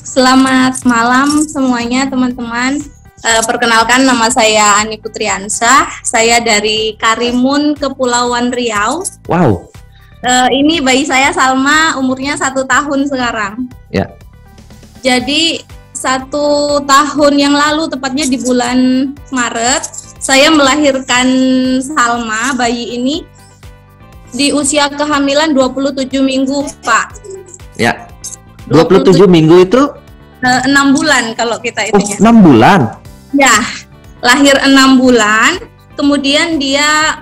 Selamat malam semuanya teman-teman. Perkenalkan, nama saya Ani Putriansah. Saya dari Karimun, Kepulauan Riau. Wow. Ini bayi saya Salma, umurnya 1 tahun sekarang. Ya. Jadi 1 tahun yang lalu, tepatnya di bulan Maret, saya melahirkan Salma, bayi ini di usia kehamilan 27 minggu, Pak. Ya. 27 minggu itu 6 bulan kalau kita itunya. 6 bulan? Ya, lahir 6 bulan, kemudian dia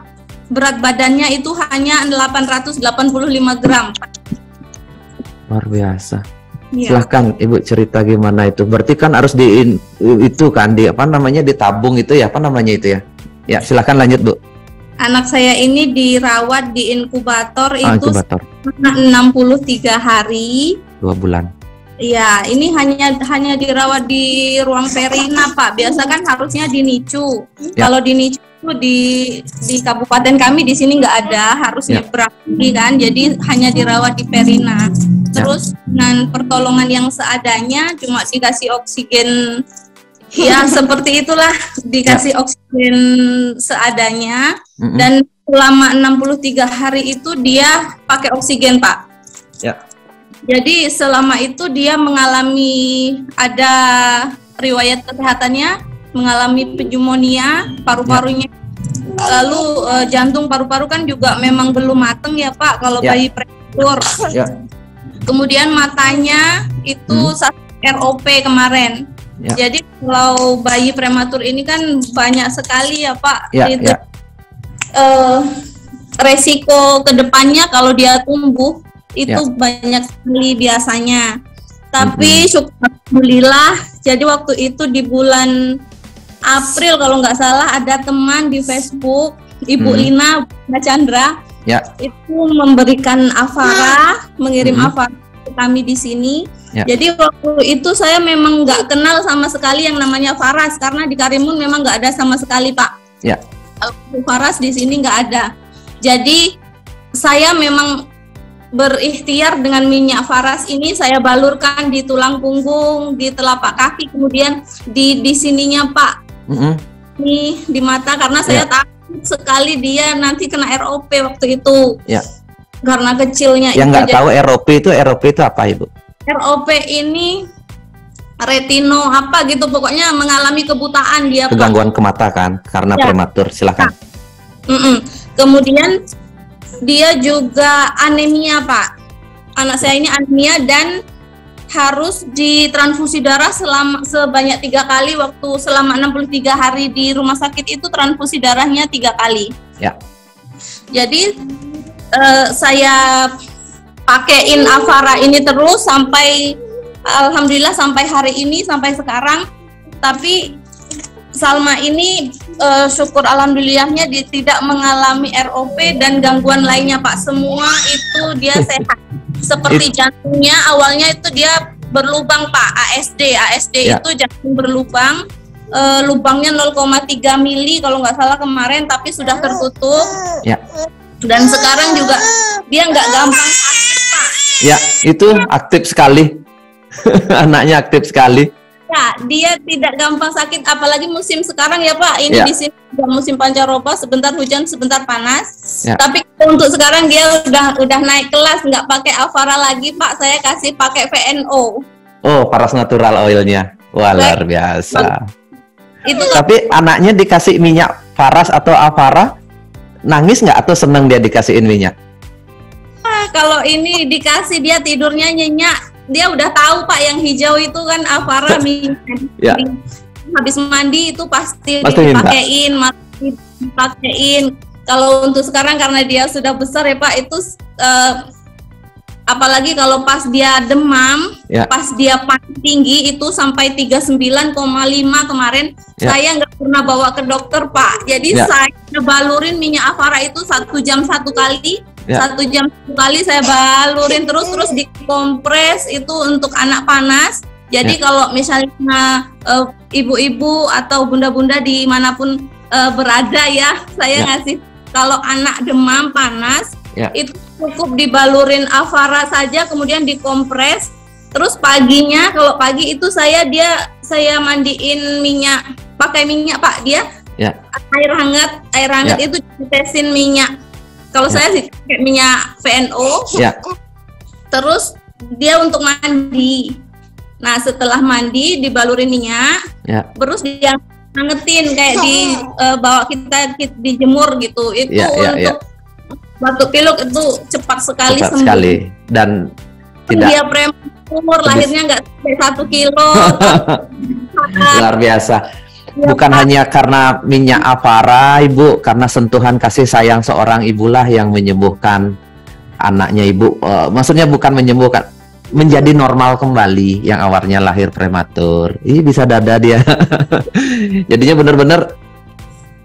berat badannya itu hanya 885 gram. Luar biasa. Ya. Silahkan Ibu cerita gimana itu. Berarti kan harus ditabung itu ya, apa namanya itu ya? Ya, silahkan lanjut, Bu. Anak saya ini dirawat di inkubator itu Inkubator. 63 hari. 2 bulan. Ya, ini hanya dirawat di ruang perina, Pak. Biasa kan harusnya di NICU. Ya. Kalau di NICU di kabupaten kami di sini nggak ada, harusnya berarti kan. Jadi hanya dirawat di perina. Terus dengan pertolongan yang seadanya, cuma dikasih oksigen. Ya, seperti itulah, dikasih oksigen seadanya. Dan selama 63 hari itu dia pakai oksigen, Pak. Ya. Jadi selama itu dia mengalami, ada riwayat kesehatannya, mengalami pneumonia, paru-parunya, lalu jantung, paru-paru kan juga memang belum mateng ya Pak, kalau bayi prematur. Ya. Kemudian matanya itu ROP kemarin. Ya. Jadi kalau bayi prematur ini kan banyak sekali ya Pak, itu resiko kedepannya kalau dia tumbuh itu banyak sekali biasanya. Tapi alhamdulillah, jadi waktu itu di bulan April kalau nggak salah, ada teman di Facebook, Ibu Lina Chandra, itu memberikan Avara, mengirim Avara ke kami di sini. Jadi waktu itu saya memang nggak kenal sama sekali yang namanya Faras, karena di Karimun memang nggak ada sama sekali, Pak. Faras di sini nggak ada. Jadi saya memang berikhtiar dengan minyak Faras ini, saya balurkan di tulang punggung, di telapak kaki, kemudian di sininya Pak, nih di mata, karena saya takut sekali dia nanti kena ROP waktu itu, karena kecilnya. Yang nggak tahu ROP itu apa Ibu? ROP ini retino apa gitu, pokoknya mengalami kebutaan dia. Kegangguan ke mata kan, karena prematur. Silakan. Kemudian dia juga anemia Pak. Anak saya ini anemia dan harus ditransfusi darah sebanyak 3 kali, waktu selama 63 hari di rumah sakit itu transfusi darahnya 3 kali. Ya. Jadi saya pakein Avara ini terus sampai alhamdulillah sampai hari ini, sampai sekarang. Tapi Salma ini syukur alhamdulillahnya tidak mengalami ROP dan gangguan lainnya Pak. Semua itu dia sehat. Seperti jantungnya awalnya itu dia berlubang Pak, ASD itu jantung berlubang, lubangnya 0,3 mili kalau nggak salah kemarin, tapi sudah tertutup. Dan sekarang juga dia nggak gampang sakit Pak. Ya, itu aktif sekali. Anaknya aktif sekali. Ya, dia tidak gampang sakit, apalagi musim sekarang ya Pak. Ini di sini musim pancaroba, sebentar hujan, sebentar panas. Tapi untuk sekarang dia udah naik kelas, nggak pakai Avara lagi Pak. Saya kasih pakai VNO. Oh, Faras natural oilnya. Wah, luar biasa. Itu. Tapi anaknya dikasih minyak Faras atau Avara, nangis nggak atau seneng dia dikasihin minyak? Kalau ini dikasih dia tidurnya nyenyak. Dia udah tahu Pak, yang hijau itu kan Avara minyak. Habis mandi itu pasti dipakein. Kalau untuk sekarang karena dia sudah besar ya Pak, itu apalagi kalau pas dia demam, pas dia panas tinggi itu sampai 39,5 kemarin, saya nggak pernah bawa ke dokter Pak. Jadi saya balurin minyak Avara itu 1 jam 1 kali. 1 jam 1 kali saya balurin terus dikompres itu untuk anak panas. Jadi kalau misalnya ibu-ibu atau bunda-bunda dimanapun berada ya, saya ngasih, kalau anak demam panas itu cukup dibalurin Avara saja, kemudian dikompres Terus paginya, kalau pagi itu saya mandiin minyak, pakai minyak Pak, dia Ya. air hangat Ya. itu ditesin minyak. Kalau Ya. saya sih pakai minyak VNO. Ya. Terus dia untuk mandi. Nah setelah mandi dibalurin minyak, Ya. terus dia hangetin kayak bawa kita dijemur gitu. Itu Ya, ya, ya. untuk batuk pilek itu cepat sekali Cepat sembuh. sekali dan tidak Dia prematur, lahirnya nggak sampai 1 kilo. luar biasa. Bukan hanya karena minyak Avara, Ibu, karena sentuhan kasih sayang seorang ibulah yang menyembuhkan anaknya Ibu. Maksudnya bukan menyembuhkan, menjadi normal kembali yang awalnya lahir prematur. Ih, bisa dada dia. Jadinya benar-benar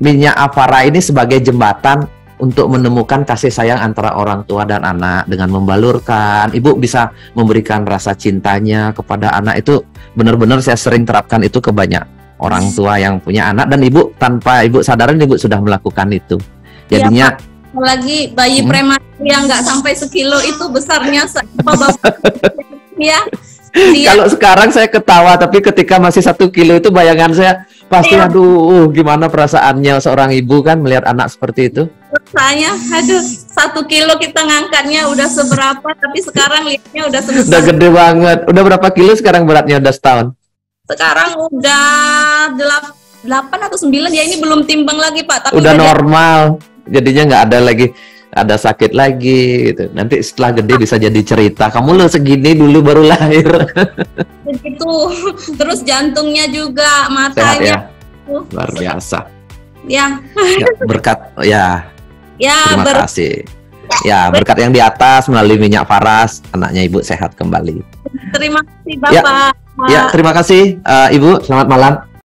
minyak Avara ini sebagai jembatan untuk menemukan kasih sayang antara orang tua dan anak dengan membalurkan. Ibu bisa memberikan rasa cintanya kepada anak. Itu benar-benar saya sering terapkan itu ke banyak orang tua yang punya anak, dan Ibu tanpa Ibu sadarin Ibu sudah melakukan itu. Jadinya lagi bayi prematur yang nggak sampai 1 kilo itu besarnya ya. Kalau sekarang saya ketawa, tapi ketika masih 1 kilo itu bayangan saya pasti aduh, gimana perasaannya seorang ibu kan melihat anak seperti itu. Rasanya aduh, 1 kilo kita ngangkatnya udah seberapa, tapi sekarang lihatnya udah sebesar. Udah gede banget. Udah berapa kilo sekarang beratnya, udah setahun? Sekarang udah 8 atau 9 ya, ini belum timbang lagi Pak. Tapi udah normal, jadinya nggak ada lagi, ada sakit lagi gitu. Nanti setelah gede bisa jadi cerita, kamu lo segini dulu baru lahir. Begitu. Terus jantungnya juga, Sehat matanya. ya? Luar biasa. Ya. Ya, berkat ya. Ya, Terima kasih. Ya, berkat yang di atas melalui minyak Faras, anaknya Ibu sehat kembali. terima kasih Bapak. Ya, terima kasih Ibu. Selamat malam.